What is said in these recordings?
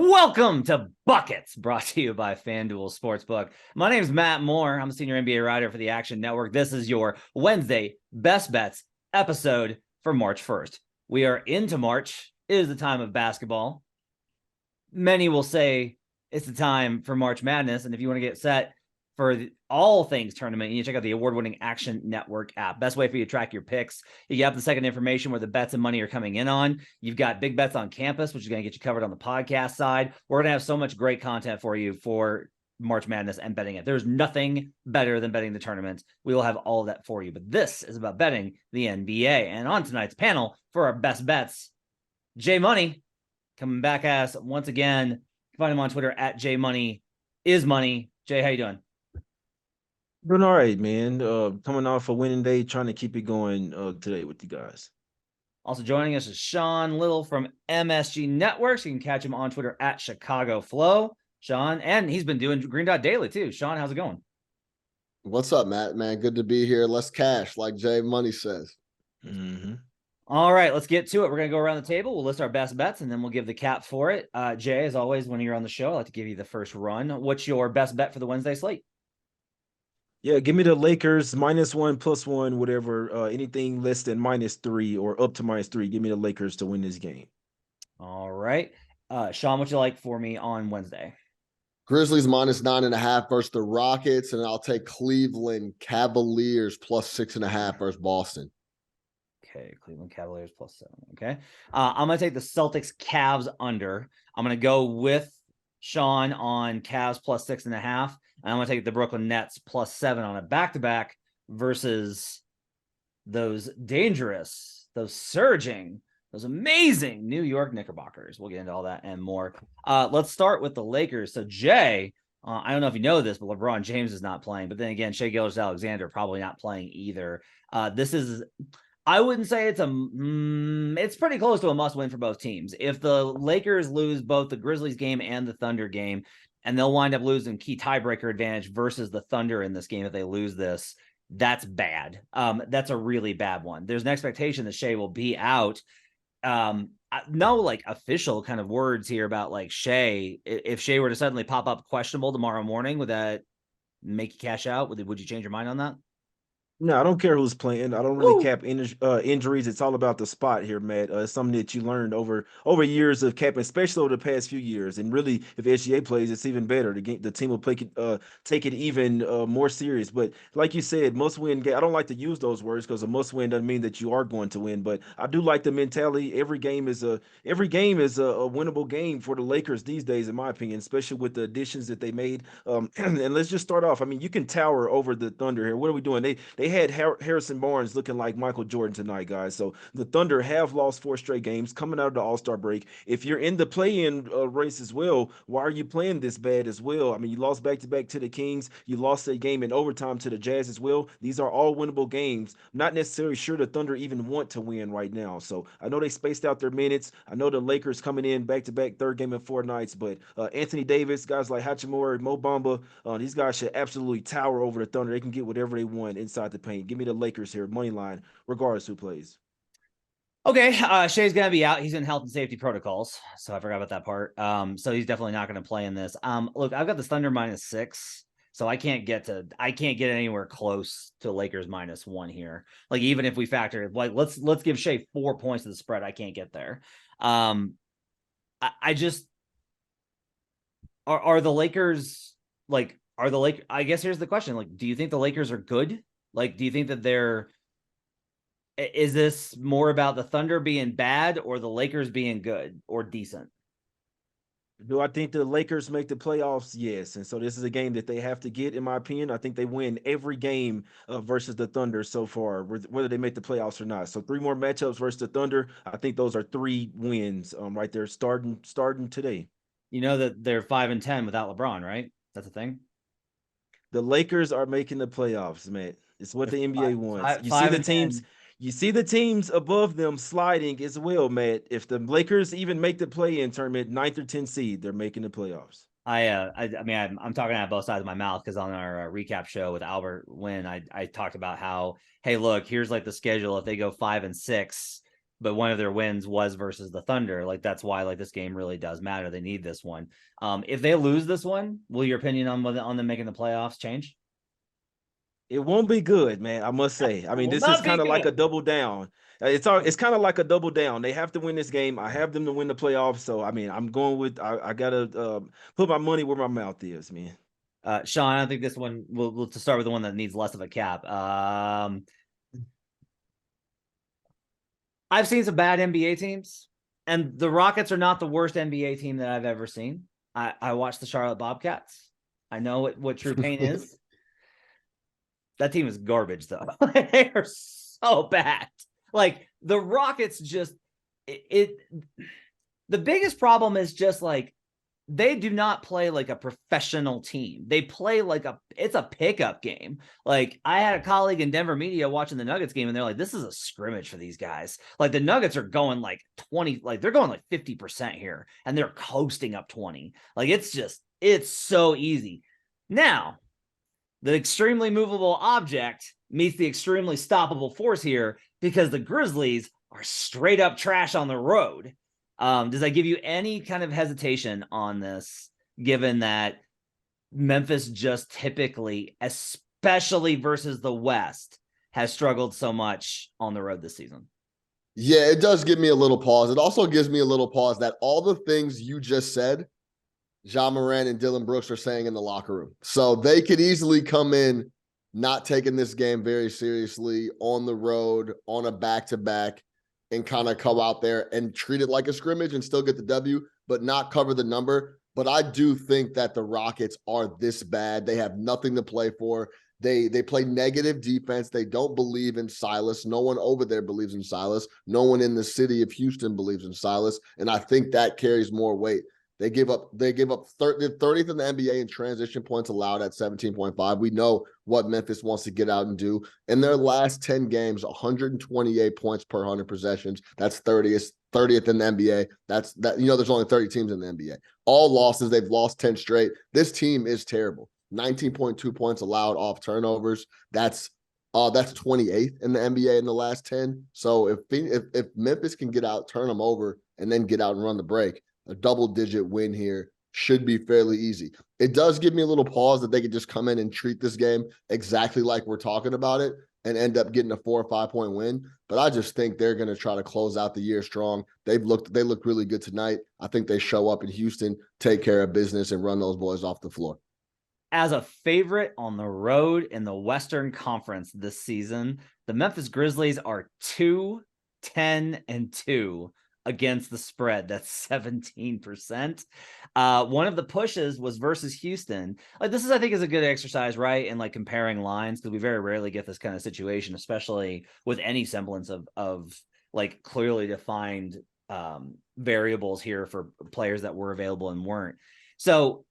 Welcome to Buckets, brought to you by FanDuel Sportsbook. My name is Matt Moore. I'm a senior NBA writer for the Action Network. This is your Wednesday Best Bets episode for March 1st. We are into March. It is the time of basketball. Many will say it's the time for March Madness, and if you want to get set for all things tournament, you need to check out the award-winning Action Network app. Best way for you to track your picks. You have the second information where the bets and money are coming in on. You've got big bets on campus, which is going to get you covered on the podcast side. We're going to have so much great content for you for March Madness and betting it. There's nothing better than betting the tournament. We will have all of that for you. But this is about betting the NBA. And on tonight's panel for our best bets, Jay Money coming back at us once again. Find him on Twitter at JMoneyIsMoney. Jay, how you doing? Doing all right, man. Coming off a winning day, trying to keep it going today with you guys. Also joining us is Sean Little from MSG Networks. You can catch him on Twitter at Chicago Flow. Sean, and he's been doing Green Dot Daily too. Sean, how's it going? What's up, Matt? Man, good to be here. Let's cash, like Jay Money says. Mm-hmm. All right, let's get to it. We're going to go around the table. We'll list our best bets, and then we'll give the cap for it. Jay, as always, when you're on the show, I like to give you the first run. What's your best bet for the Wednesday slate? Yeah, give me the Lakers -1, +1, whatever. Anything less than -3 or up to -3. Give me the Lakers to win this game. All right. Sean, what you like for me on Wednesday? Grizzlies -9.5 versus the Rockets, and I'll take Cleveland Cavaliers +6.5 versus Boston. Okay, Cleveland Cavaliers +7. Okay. I'm going to take the Celtics Cavs under. I'm going to go with Sean on Cavs +6.5. And I'm going to take the Brooklyn Nets +7 on a back-to-back versus those dangerous, those surging, those amazing New York Knickerbockers. We'll get into all that and more. Let's start with the Lakers. So, Jay, I don't know if you know this, but LeBron James is not playing. But then again, Shai Gilgeous-Alexander probably not playing either. This is, I wouldn't say it's pretty close to a must-win for both teams. If the Lakers lose both the Grizzlies game and the Thunder game, and they'll wind up losing key tiebreaker advantage versus the Thunder in this game if they lose this, that's bad. That's a really bad one. There's an expectation that Shai will be out. No like official kind of words here about like Shai. If Shai were to suddenly pop up questionable tomorrow morning, would that make you cash out? Would you change your mind on that? No, I don't care who's playing. I don't really cap injuries. It's all about the spot here, Matt. It's something that you learned over years of capping, especially over the past few years. And really, if SGA plays, it's even better. The team will take it even more serious. But like you said, must win game. I don't like to use those words because a must win doesn't mean that you are going to win. But I do like the mentality. Every game is a winnable game for the Lakers these days, in my opinion, especially with the additions that they made. And let's just start off. I mean, you can tower over the Thunder here. What are we doing? They had Harrison Barnes looking like Michael Jordan tonight, guys. So the Thunder have lost 4 straight games coming out of the All-Star break. If you're in the play-in race as well, why are you playing this bad as well? I mean, you lost back-to-back to the Kings. You lost a game in overtime to the Jazz as well. These are all winnable games. I'm not necessarily sure the Thunder even want to win right now. So I know they spaced out their minutes. I know the Lakers coming in back-to-back, third game in 4 nights. But Anthony Davis, guys like Hachimura, Mo Bamba, these guys should absolutely tower over the Thunder. They can get whatever they want inside the paint. Give me the Lakers here, money line, regardless who plays. Okay, Shai's gonna be out. He's in health and safety protocols, so I forgot about that part. So he's definitely not gonna play in this. Look, I've got the Thunder -6, so I can't get anywhere close to Lakers -1 here. Like even if we factor, like let's give Shai 4 points to the spread, I can't get there. I just are the Lakers like are the Lakers? I guess here's the question: like, do you think the Lakers are good? Like, do you think that is this more about the Thunder being bad or the Lakers being good or decent? Do I think the Lakers make the playoffs? Yes. And so this is a game that they have to get, in my opinion. I think they win every game versus the Thunder so far, whether they make the playoffs or not. So 3 more matchups versus the Thunder. I think those are 3 wins right there starting today. You know that they're 5-10 without LeBron, right? That's the thing. The Lakers are making the playoffs, man. It's what the NBA wants. You see the teams above them sliding as well, Matt. If the Lakers even make the play-in tournament, 9th or 10th seed, they're making the playoffs. I mean, I'm talking out both sides of my mouth because on our recap show with Albert Wynn, I talked about how, hey, look, here's like the schedule. If they go 5-6, but one of their wins was versus the Thunder. Like that's why like this game really does matter. They need this one. If they lose this one, will your opinion on them making the playoffs change? It won't be good, man. I must say. I mean, Will this is not be kind of like a good. double down. It's kind of like a double down. They have to win this game. I have them to win the playoffs. So I mean, I'm going with I gotta put my money where my mouth is, man. Sean, I think this one will to start with the one that needs less of a cap. I've seen some bad NBA teams, and the Rockets are not the worst NBA team that I've ever seen. I watched the Charlotte Bobcats. I know what true pain is. That team is garbage, though. They are so bad. Like the Rockets just the biggest problem is just like they do not play like a professional team. They play like it's a pickup game. Like I had a colleague in Denver media watching the Nuggets game, and they're like, this is a scrimmage for these guys. Like the Nuggets are going like 20, like they're going like 50% here, and they're coasting up 20. Like it's so easy. Now, the extremely movable object meets the extremely stoppable force here because the Grizzlies are straight up trash on the road. Does that give you any kind of hesitation on this, given that Memphis just typically, especially versus the West, has struggled so much on the road this season? Yeah, it does give me a little pause. It also gives me a little pause that all the things you just said, Ja Morant and Dylan Brooks are saying in the locker room. So they could easily come in not taking this game very seriously on the road, on a back-to-back, and kind of come out there and treat it like a scrimmage and still get the W, but not cover the number. But I do think that the Rockets are this bad. They have nothing to play for. They play negative defense. They don't believe in Silas. No one over there believes in Silas. No one in the city of Houston believes in Silas. And I think that carries more weight. They give up 30th in the NBA in transition points allowed at 17.5. We know what Memphis wants to get out and do. In their last 10 games, 128 points per 100 possessions. That's 30th in the NBA. There's only 30 teams in the NBA. All losses, they've lost 10 straight. This team is terrible. 19.2 points allowed off turnovers. That's 28th in the NBA in the last 10. So if Memphis can get out, turn them over, and then get out and run the break, a double-digit win here should be fairly easy. It does give me a little pause that they could just come in and treat this game exactly like we're talking about it and end up getting a 4 or 5 point win. But I just think they're going to try to close out the year strong. They look really good tonight. I think they show up in Houston, take care of business, and run those boys off the floor. As a favorite on the road in the Western Conference this season, the Memphis Grizzlies are 2-10-2 against the spread. That's 17%. One of the pushes was versus Houston. Like this is, I think, is a good exercise, right? In like comparing lines, because we very rarely get this kind of situation, especially with any semblance of like clearly defined variables here for players that were available and weren't. So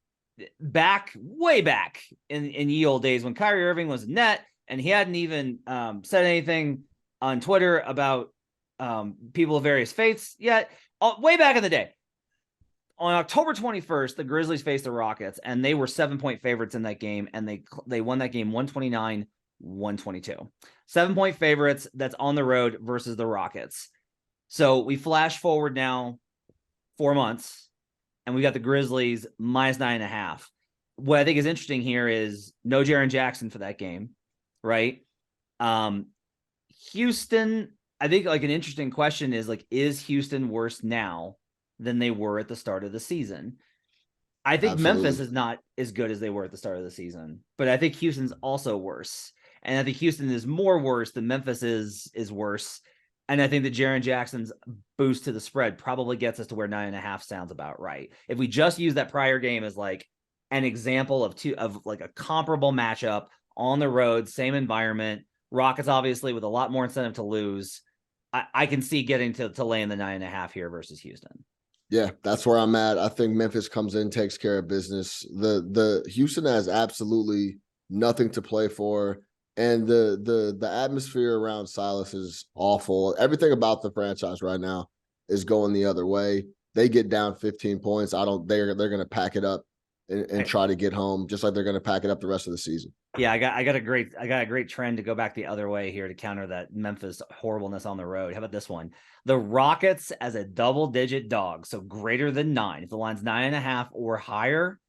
way back in ye old days when Kyrie Irving was in net and he hadn't even said anything on Twitter about people of various faiths yet, way back in the day, on October 21st, the Grizzlies faced the Rockets, and they were 7-point favorites in that game, and they won that game 129-122. 7-point favorites that's on the road versus the Rockets. So we flash forward now 4 months, and we got the Grizzlies minus 9.5. What I think is interesting here is no Jaren Jackson for that game, right? Houston, I think like an interesting question is like, is Houston worse now than they were at the start of the season? I think Absolutely. Memphis is not as good as they were at the start of the season, but I think Houston's also worse. And I think Houston is more worse than Memphis is worse. And I think that Jaren Jackson's boost to the spread probably gets us to where 9.5 sounds about right. If we just use that prior game as like an example of like a comparable matchup on the road, same environment, Rockets obviously with a lot more incentive to lose, I can see getting to lay in the 9.5 here versus Houston. Yeah, that's where I'm at. I think Memphis comes in, takes care of business. The Houston has absolutely nothing to play for. And the atmosphere around Silas is awful. Everything about the franchise right now is going the other way. They get down 15 points. They're going to pack it up and try to get home, just like they're going to pack it up the rest of the season. Yeah, I got a great trend to go back the other way here to counter that Memphis horribleness on the road. How about this one? The Rockets as a double-digit dog, so greater than 9. If the line's 9.5 or higher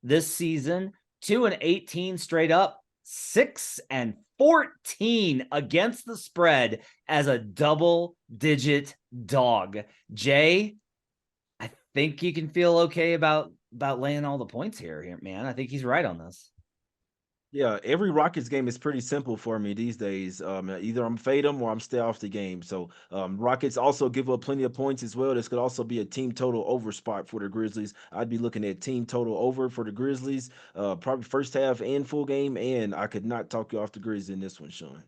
this season, 2-18 straight up, 6-14 against the spread as a double-digit dog. Jay, I think you can feel okay about laying all the points here, man. I think he's right on this. Yeah, every Rockets game is pretty simple for me these days. Either I'm fade them or I'm stay off the game. So Rockets also give up plenty of points as well. This could also be a team total over spot for the Grizzlies. I'd be looking at team total over for the Grizzlies, probably first half and full game. And I could not talk you off the Grizz in this one, Sean.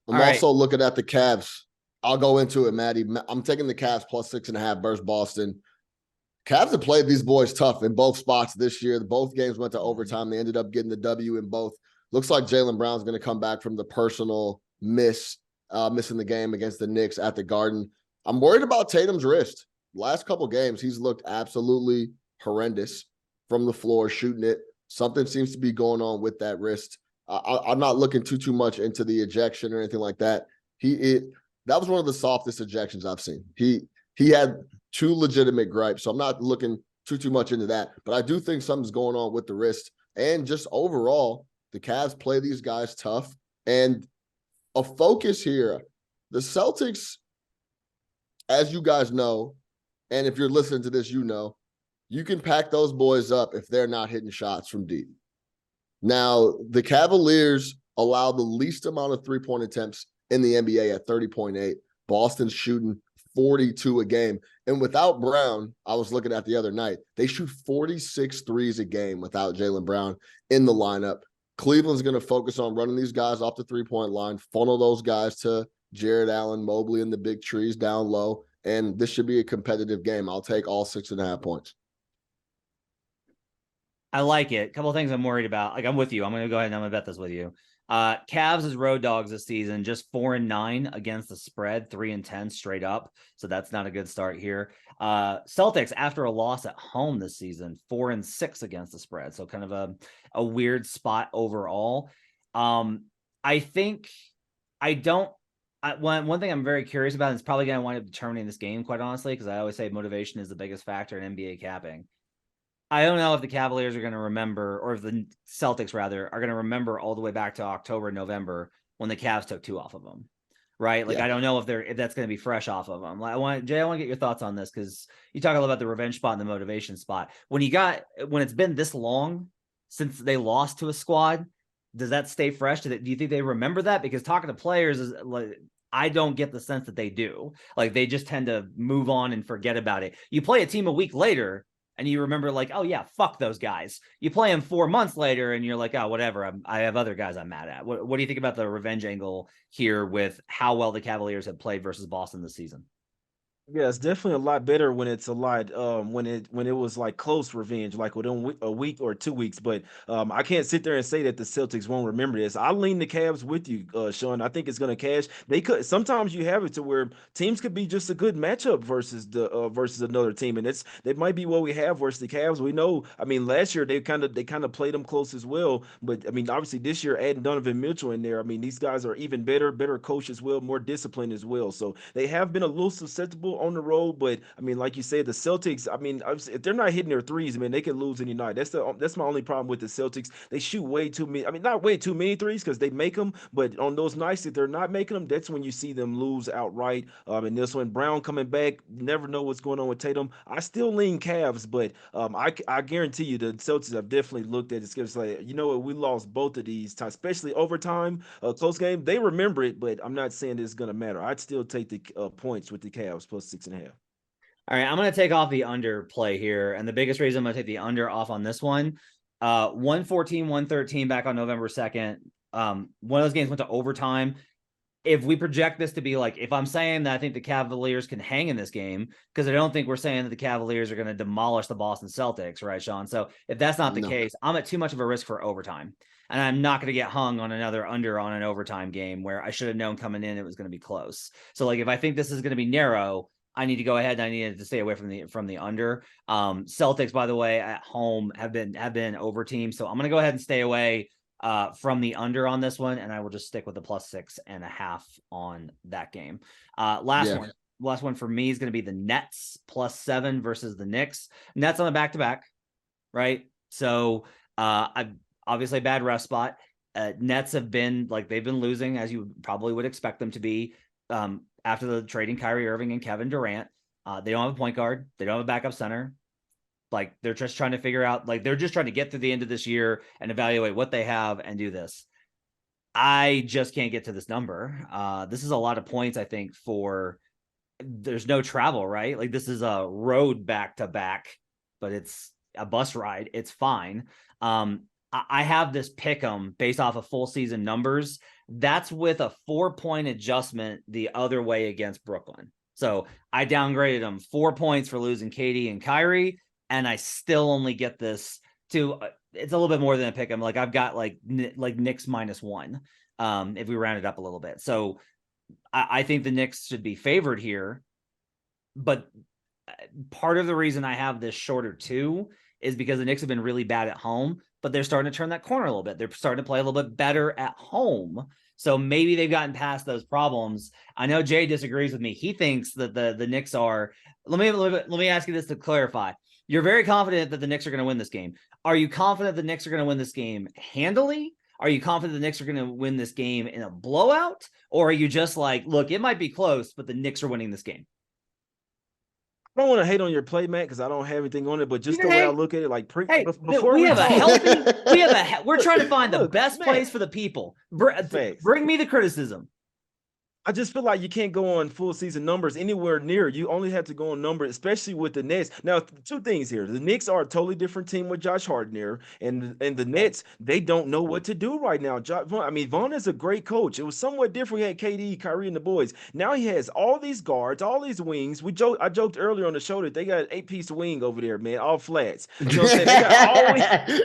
I'm also looking at the Cavs. I'll go into it, Maddie. I'm taking the Cavs plus 6.5 versus Boston. Cavs have played these boys tough in both spots this year. Both games went to overtime. They ended up getting the W in both. Looks like Jaylen Brown's going to come back from the personal missing the game against the Knicks at the Garden. I'm worried about Tatum's wrist. Last couple games, he's looked absolutely horrendous from the floor, shooting it. Something seems to be going on with that wrist. I'm not looking too much into the ejection or anything like that. That was one of the softest ejections I've seen. He had 2 legitimate gripes, so I'm not looking too much into that. But I do think something's going on with the wrist. And just overall, the Cavs play these guys tough. And a focus here, the Celtics, as you guys know, and if you're listening to this, you know, you can pack those boys up if they're not hitting shots from deep. Now, the Cavaliers allow the least amount of three-point attempts in the NBA at 30.8. Boston's shooting 42 a game. And without Brown, I was looking at the other night, they shoot 46 threes a game without Jaylen Brown in the lineup. Cleveland's going to focus on running these guys off the three-point line, funnel those guys to Jared Allen, Mobley, and the big trees down low. And this should be a competitive game. I'll take all 6.5 points. I like it. A couple of things I'm worried about. Like, I'm with you. I'm going to go ahead and I'm going to bet this with you. Cavs as road dogs this season, just 4-9 against the spread, 3-10 straight up. So that's not a good start here. Celtics, after a loss at home this season, 4-6 against the spread. So kind of a weird spot overall. I think one thing I'm very curious about, and it's probably going to wind up determining this game, quite honestly, because I always say motivation is the biggest factor in NBA capping. I don't know if the Cavaliers are going to remember, or if the Celtics rather are going to remember all the way back to October, November when the Cavs took 2 off of them, right? Like, yeah. I don't know if that's going to be fresh off of them. Jay, I want to get your thoughts on this, because you talk a lot about the revenge spot and the motivation spot. When it's been this long since they lost to a squad, does that stay fresh? Do you think they remember that? Because talking to players is like, I don't get the sense that they do. Like, they just tend to move on and forget about it. You play a team a week later, and you remember, like, oh yeah, fuck those guys. You play them 4 months later, and you're like, oh, whatever. I have other guys I'm mad at. What do you think about the revenge angle here with how well the Cavaliers have played versus Boston this season? Yeah, it's definitely a lot better when it's a lot when it was like close revenge, like within a week or 2 weeks. But I can't sit there and say that the Celtics won't remember this. I lean the Cavs with you, Sean. I think it's going to cash. They could sometimes you have it to where teams could be just a good matchup versus another team, and that might be what we have versus the Cavs. We know. I mean, last year they kind of played them close as well. But I mean, obviously this year adding Donovan Mitchell in there, I mean, these guys are even better coached as well, more disciplined as well. So they have been a little susceptible on the road, but I mean, like you said, the Celtics, I mean, if they're not hitting their threes, I mean, they can lose any night. That's my only problem with the Celtics. They shoot way too many. I mean, not way too many threes because they make them, but on those nights that they're not making them, that's when you see them lose outright. And this one, Brown coming back, you never know what's going on with Tatum. I still lean Cavs, but I guarantee you the Celtics have definitely looked at it. It's like, you know what, we lost both of these times, especially overtime, close game. They remember it, but I'm not saying it's going to matter. I'd still take the points with the Cavs plus 6.5. All right, I'm going to take off the under play here. And the biggest reason I'm going to take the under off on this one, 114, 113 back on November 2nd. One of those games went to overtime. If we project this to be like, if I'm saying that I think the Cavaliers can hang in this game, because I don't think we're saying that the Cavaliers are going to demolish the Boston Celtics, right, Sean? So if that's not the case, I'm at too much of a risk for overtime. And I'm not going to get hung on another under on an overtime game where I should have known coming in it was going to be close. So like, if I think this is going to be narrow, I need to go ahead and I needed to stay away from the under. Celtics, by the way, at home have been over team. So I'm going to go ahead and stay away from the under on this one. And I will just stick with the +6.5 on that game. Last one for me is going to be the Nets +7 versus the Knicks. Nets on the back-to-back, right? So I obviously a bad rest spot. Nets have been they've been losing, as you probably would expect them to be, after the trading Kyrie Irving and Kevin Durant. They don't have a point guard. They don't have a backup center. They're just trying to figure out, they're just trying to get through the end of this year and evaluate what they have and do this. I just can't get to this number. This is a lot of points, I think, there's no travel, right? This is a road back-to-back, but it's a bus ride. It's fine. I have this pick 'em based off of full season numbers. That's with a 4-point adjustment the other way against Brooklyn. So I downgraded them 4 points for losing Katie and Kyrie, and I still only get this to it's a little bit more than a pick 'em. I've got Knicks -1 if we round it up a little bit. So I think the Knicks should be favored here, but part of the reason I have this shorter too is because the Knicks have been really bad at home, but they're starting to turn that corner a little bit. They're starting to play a little bit better at home. So maybe they've gotten past those problems. I know Jay disagrees with me. He thinks that the Knicks are, let me ask you this to clarify. You're very confident that the Knicks are going to win this game. Are you confident the Knicks are going to win this game handily? Are you confident the Knicks are going to win this game in a blowout? Or are you just look, it might be close, but the Knicks are winning this game? I don't want to hate on your play, Matt, because I don't have anything on it, but just the way I look at it, before we have a healthy, we're trying to find the best plays for the people. Bring me the criticism. I just feel like you can't go on full season numbers anywhere near. You only have to go on numbers, especially with the Nets. Now, two things here. The Knicks are a totally different team with Josh Hart there, and the Nets, they don't know what to do right now. Vaughn is a great coach. It was somewhat different. We had KD, Kyrie, and the boys. Now he has all these guards, all these wings. I joked earlier on the show that they got an 8-piece wing over there, man, all flats. You know what I'm saying?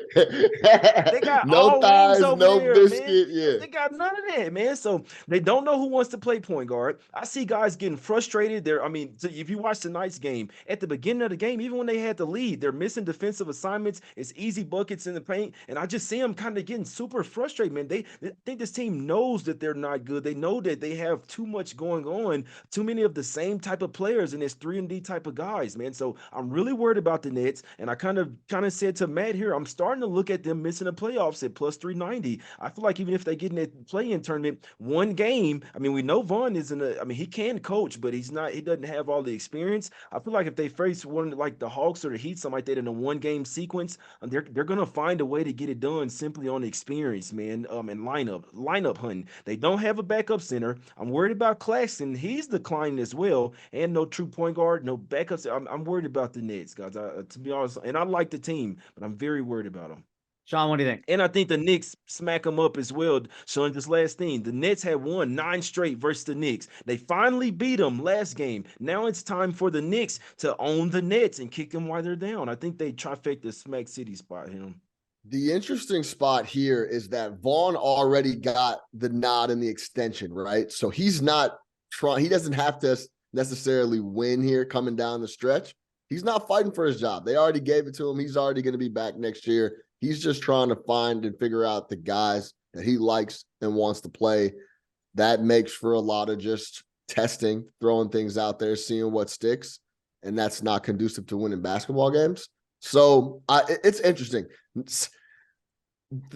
They got no all thighs, wings over no there, biscuit. man. Yeah, they got none of that, man. So they don't know who wants to play point guard. I see guys getting frustrated. If you watch tonight's game, at the beginning of the game, even when they had the lead, they're missing defensive assignments. It's easy buckets in the paint, and I just see them kind of getting super frustrated, man. They think this team knows that they're not good. They know that they have too much going on, too many of the same type of players, and it's 3-and-D type of guys, man. So I'm really worried about the Nets, and I kind of said to Matt here, I'm starting to look at them missing the playoffs at +390. I feel like even if they get in that play-in tournament, one game, we know Vaughn isn't he can coach, but he doesn't have all the experience. I feel like if they face one like the Hawks or the Heat, something like that in a 1-game sequence, they're gonna find a way to get it done simply on experience, man. And lineup hunting. They don't have a backup center. I'm worried about Claxton. He's declining as well, and no true point guard, no backups. I'm worried about the Nets, guys. To be honest, and I like the team, but I'm very worried about them. Sean, what do you think? And I think the Knicks smack them up as well. Sean, this last thing, the Nets have won 9 straight versus the Knicks. They finally beat them last game. Now it's time for the Knicks to own the Nets and kick them while they're down. I think they trifecta Smack City spot him. The interesting spot here is that Vaughn already got the nod in the extension, right? So he's not trying. He doesn't have to necessarily win here coming down the stretch. He's not fighting for his job. They already gave it to him. He's already going to be back next year. He's just trying to find and figure out the guys that he likes and wants to play. That makes for a lot of just testing, throwing things out there, seeing what sticks, and that's not conducive to winning basketball games. So it's interesting.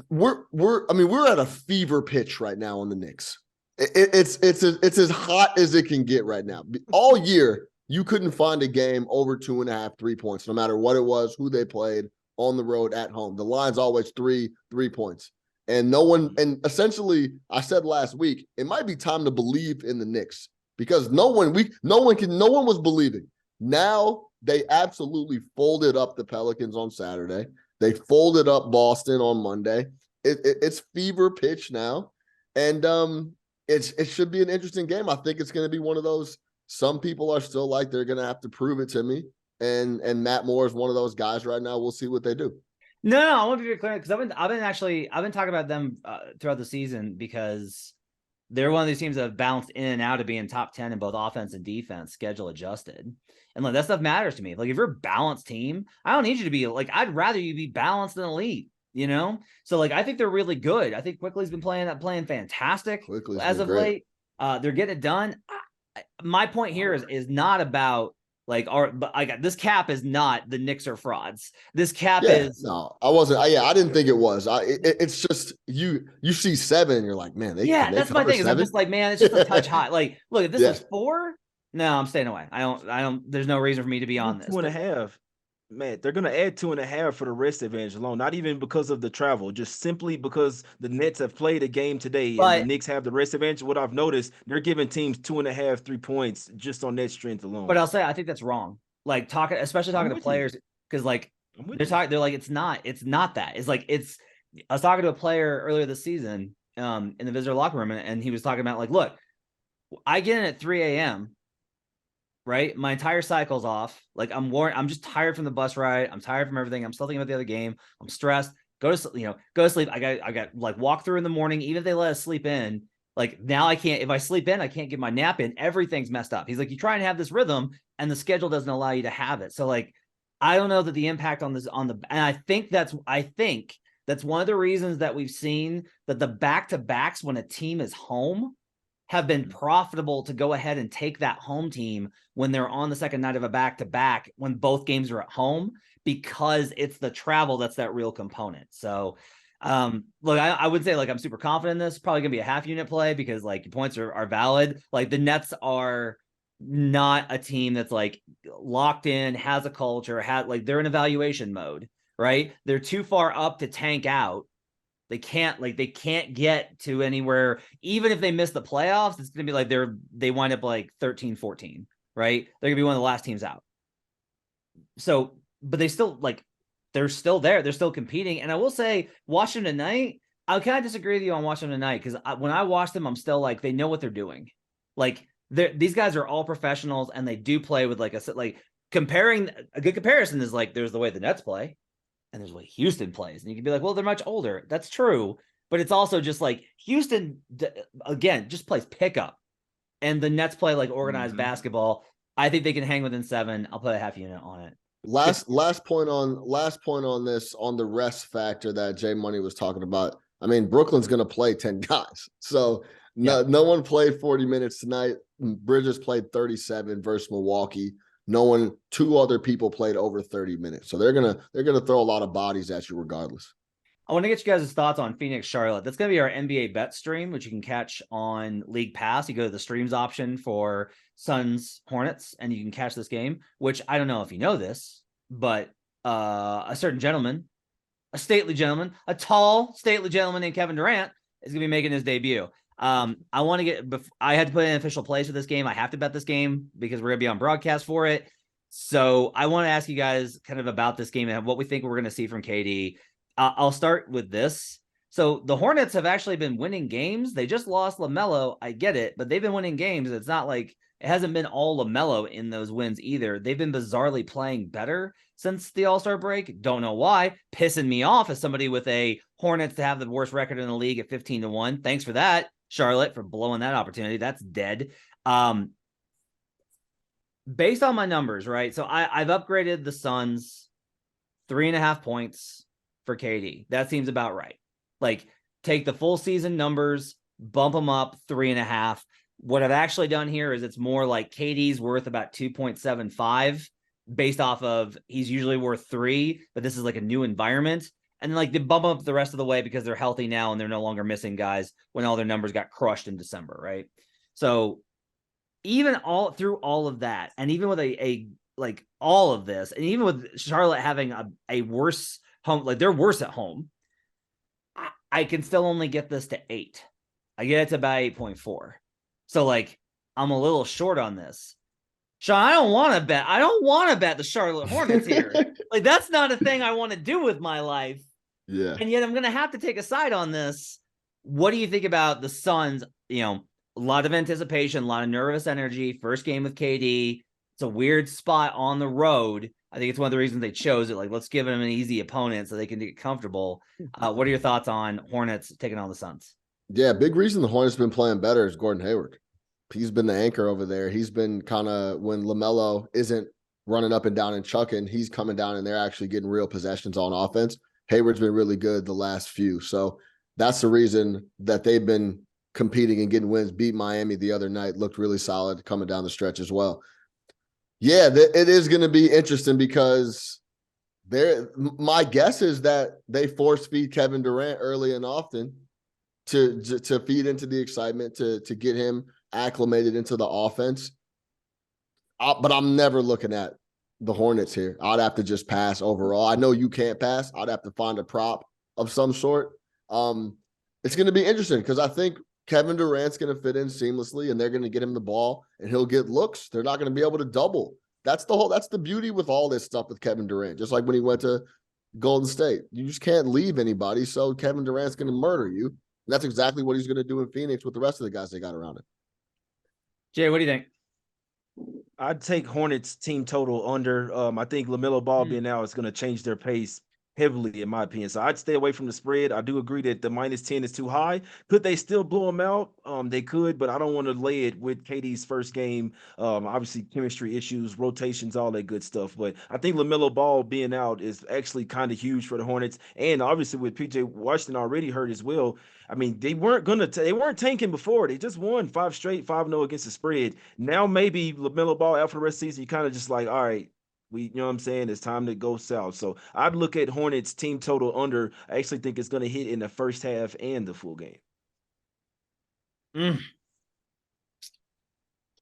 We're at a fever pitch right now on the Knicks. It's as hot as it can get right now. All year, you couldn't find a game over 2.5 3 points, no matter what it was, who they played, on the road, at home. The line's always 3 points. And and essentially, I said last week, it might be time to believe in the Knicks because no one was believing. Now they absolutely folded up the Pelicans on Saturday. They folded up Boston on Monday. It's fever pitch now. And it should be an interesting game. I think it's going to be one of those. Some people are still like, they're going to have to prove it to me. And Matt Moore is one of those guys right now. We'll see what they do. No, I want to be clear because I've been talking about them throughout the season because they're one of these teams that have bounced in and out of being top 10 in both offense and defense, schedule adjusted. And like that stuff matters to me. Like if you're a balanced team, I don't need you to be like, I'd rather you be balanced than elite, you know? So like I think they're really good. I think Quickly's been playing fantastic as of late. They're getting it done. My point here is not about like but I got this cap is not the Knicks are frauds. This cap is no, I wasn't. I didn't think it was. It's just you see 7 and you're like, man, that's my thing. Is I'm just like, man, it's just a touch high. Like, look, if this was 4, no, I'm staying away. I don't. There's no reason for me to be on this. 2.5. Man, they're gonna add 2.5 for the rest advantage alone. Not even because of the travel, just simply because the Nets have played a game today and the Knicks have the rest advantage. What I've noticed, they're giving teams 2.5, 3 points just on that strength alone. But I'll say I think that's wrong. Like especially talking to players, because like they're like it's not that. It's like I was talking to a player earlier this season in the visitor locker room, and he was talking about like, look, I get in at 3 a.m. right? My entire cycle's off. Like I'm just tired from the bus ride. I'm tired from everything. I'm still thinking about the other game. I'm stressed. Go to sleep. I got like walk through in the morning. Even if they let us sleep in, like now I can't, if I sleep in, I can't get my nap in. Everything's messed up. He's like, you try and have this rhythm and the schedule doesn't allow you to have it. So like, I don't know that the impact on this, and I think that's one of the reasons that we've seen that the back-to-backs when a team is home have been profitable to go ahead and take that home team when they're on the second night of a back-to-back when both games are at home, because it's the travel that's that real component. So look, I would say like I'm super confident in this. Probably gonna be a half unit play because like your points are valid. Like the Nets are not a team that's like locked in, has a culture, like they're in evaluation mode, right? They're too far up to tank out. They can't get to anywhere. Even if they miss the playoffs, it's going to be like they wind up like 13-14, right? They're going to be one of the last teams out. So, but they're still there. They're still competing. And I will say Washington tonight, I kind of disagree with you on Washington tonight because when I watch them, I'm still like, they know what they're doing. Like these guys are all professionals and they do play with like comparing. A good comparison is like, there's the way the Nets play. And there's the way Houston plays. And you can be like, well, they're much older. That's true. But it's also just like Houston, again, just plays pickup. And the Nets play like organized basketball. I think they can hang within 7. I'll put a half unit on it. Last point on this, on the rest factor that Jay Money was talking about. I mean, Brooklyn's going to play 10 guys. So no one played 40 minutes tonight. Bridges played 37 versus Milwaukee. 2 other people played over 30 minutes. So they're gonna throw a lot of bodies at you regardless. I want to get you guys' thoughts on Phoenix Charlotte. That's going to be our NBA bet stream, which you can catch on League Pass. You go to the streams option for Suns Hornets, and you can catch this game, which I don't know if you know this, but a certain gentleman, a tall, stately gentleman named Kevin Durant is going to be making his debut. I had to put in official plays for this game. I have to bet this game because we're going to be on broadcast for it. So I want to ask you guys kind of about this game and what we think we're going to see from KD. I'll start with this. So the Hornets have actually been winning games. They just lost LaMelo. I get it, but they've been winning games. It's not like it hasn't been all LaMelo in those wins either. They've been bizarrely playing better since the All-Star break. Don't know why. Pissing me off as somebody with a Hornets to have the worst record in the league at 15-1. Thanks for that, Charlotte, for blowing that opportunity. That's dead. Based on my numbers, right? So I've upgraded the Suns 3.5 points for KD. That seems about right. Like take the full season numbers, bump them up 3.5. What I've actually done here is it's more like KD's worth about 2.75 based off of he's usually worth 3, but this is like a new environment. And like they bump up the rest of the way because they're healthy now and they're no longer missing guys when all their numbers got crushed in December, right? So even all through all of that, and even with a like all of this, and even with Charlotte having a worse home, like they're worse at home, I can still only get this to 8. I get it to about 8.4. So like I'm a little short on this. Sean, I don't want to bet the Charlotte Hornets here. Like that's not a thing I want to do with my life. Yeah. And yet I'm going to have to take a side on this. What do you think about the Suns? You know, a lot of anticipation, a lot of nervous energy. First game with KD. It's a weird spot on the road. I think it's one of the reasons they chose it. Like, let's give them an easy opponent so they can get comfortable. What are your thoughts on Hornets taking on the Suns? Yeah, big reason the Hornets been playing better is Gordon Hayward. He's been the anchor over there. He's been kind of, when LaMelo isn't running up and down and chucking, he's coming down and they're actually getting real possessions on offense. Hayward's been really good the last few. So that's the reason that they've been competing and getting wins. Beat Miami the other night, looked really solid coming down the stretch as well. Yeah, it is going to be interesting because my guess is that they force feed Kevin Durant early and often to feed into the excitement, to get him acclimated into the offense. But I'm never looking at the Hornets here. I'd have to just pass overall. I know you can't pass. I'd have to find a prop of some sort. It's going to be interesting because I think Kevin Durant's going to fit in seamlessly and they're going to get him the ball and he'll get looks. They're not going to be able to double. That's the beauty with all this stuff with Kevin Durant. Just like when he went to Golden State, you just can't leave anybody. So Kevin Durant's going to murder you. And that's exactly what he's going to do in Phoenix with the rest of the guys they got around him. Jay, what do you think? I'd take Hornets team total under. I think LaMelo Ball being out is going to change their pace heavily, in my opinion. So I'd stay away from the spread. I do agree that the -10 is too high. Could they still blow them out? They could, but I don't want to lay it with KD's first game. Obviously, chemistry issues, rotations, all that good stuff. But I think LaMelo Ball being out is actually kind of huge for the Hornets. And obviously, with PJ Washington already hurt as well. I mean, they weren't tanking before. They just won 5 straight, 5-0 against the spread. Now maybe LaMelo Ball out for the rest of the season, you kind of just like, all right, you know what I'm saying? It's time to go south. So I'd look at Hornets team total under. I actually think it's going to hit in the first half and the full game.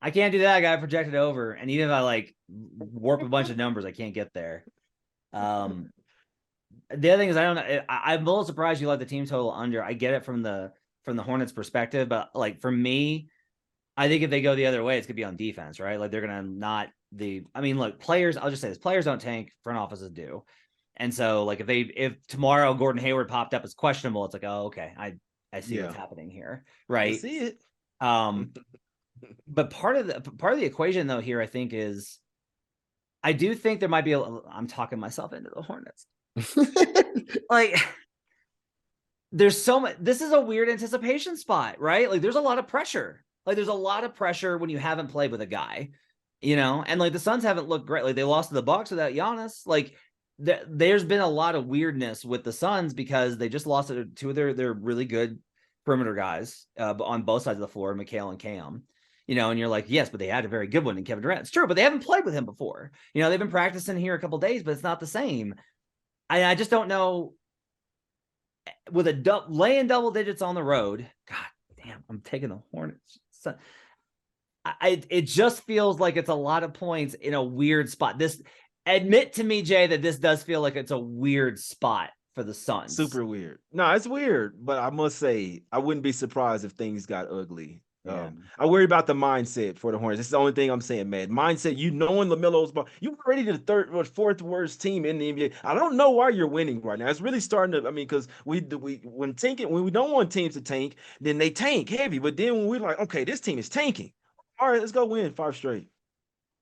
I can't do that. I got projected over. And even if I like warp a bunch of numbers, I can't get there. The other thing is I'm a little surprised you like the team total under. I get it from the Hornets perspective, but like for me, I think if they go the other way, it's gonna be on defense, right? Like they're gonna not look, players, I'll just say this, players don't tank, front offices do. And so like if tomorrow Gordon Hayward popped up as questionable, it's like, oh, okay, I see what's happening here. Right. I see it. But part of the equation though here, I think is I do think there might be I'm talking myself into the Hornets. Like there's so much, this is a weird anticipation spot, right? Like there's a lot of pressure. Like there's a lot of pressure when you haven't played with a guy, and like the Suns haven't looked great. Like they lost to the Bucks without Giannis. Like there's been a lot of weirdness with the Suns because they just lost to two of their really good perimeter guys on both sides of the floor, Mikal and Cam. And you're like, yes, but they had a very good one in Kevin Durant. It's true, but they haven't played with him before. They've been practicing here a couple of days, but it's not the same. I just don't know. With laying double digits on the road, God damn, I'm taking the Hornets. So, it just feels like it's a lot of points in a weird spot. Admit to me, Jay, that this does feel like it's a weird spot for the Suns. Super weird. No, it's weird, but I must say I wouldn't be surprised if things got ugly. Yeah. I worry about the mindset for the Hornets. It's the only thing I'm saying, man. Mindset, knowing LaMelo's ball, you're already the third or fourth worst team in the NBA. I don't know why you're winning right now. It's really starting to, because when we don't want teams to tank, then they tank heavy. But then when we're like, okay, this team is tanking. All right, let's go win 5 straight.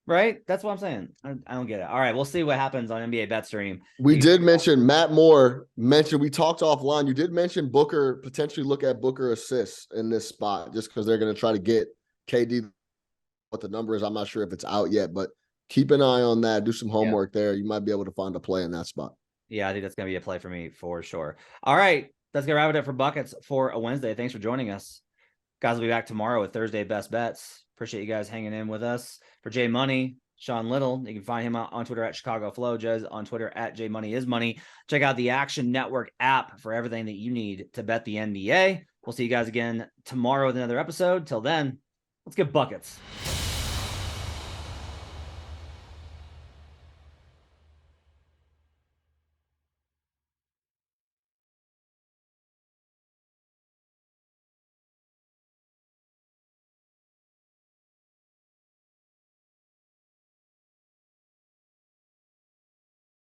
Right? That's what I'm saying. I don't get it. All right, we'll see what happens on NBA Bet Stream. We did mention, Matt Moore mentioned, we talked offline. You did mention Booker, potentially look at Booker assists in this spot just because they're going to try to get KD. What the number is, I'm not sure if it's out yet, but keep an eye on that. Do some homework there. You might be able to find a play in that spot. Yeah, I think that's going to be a play for me for sure. All right, that's going to wrap it up for Buckets for a Wednesday. Thanks for joining us. Guys will be back tomorrow with Thursday Best Bets. Appreciate you guys hanging in with us. For Jay Money, Sean Little, you can find him on Twitter at Chicago Flow. Jez on Twitter at JMoneyIsMoney. Check out the Action Network app for everything that you need to bet the NBA. We'll see you guys again tomorrow with another episode. Till then, let's get buckets.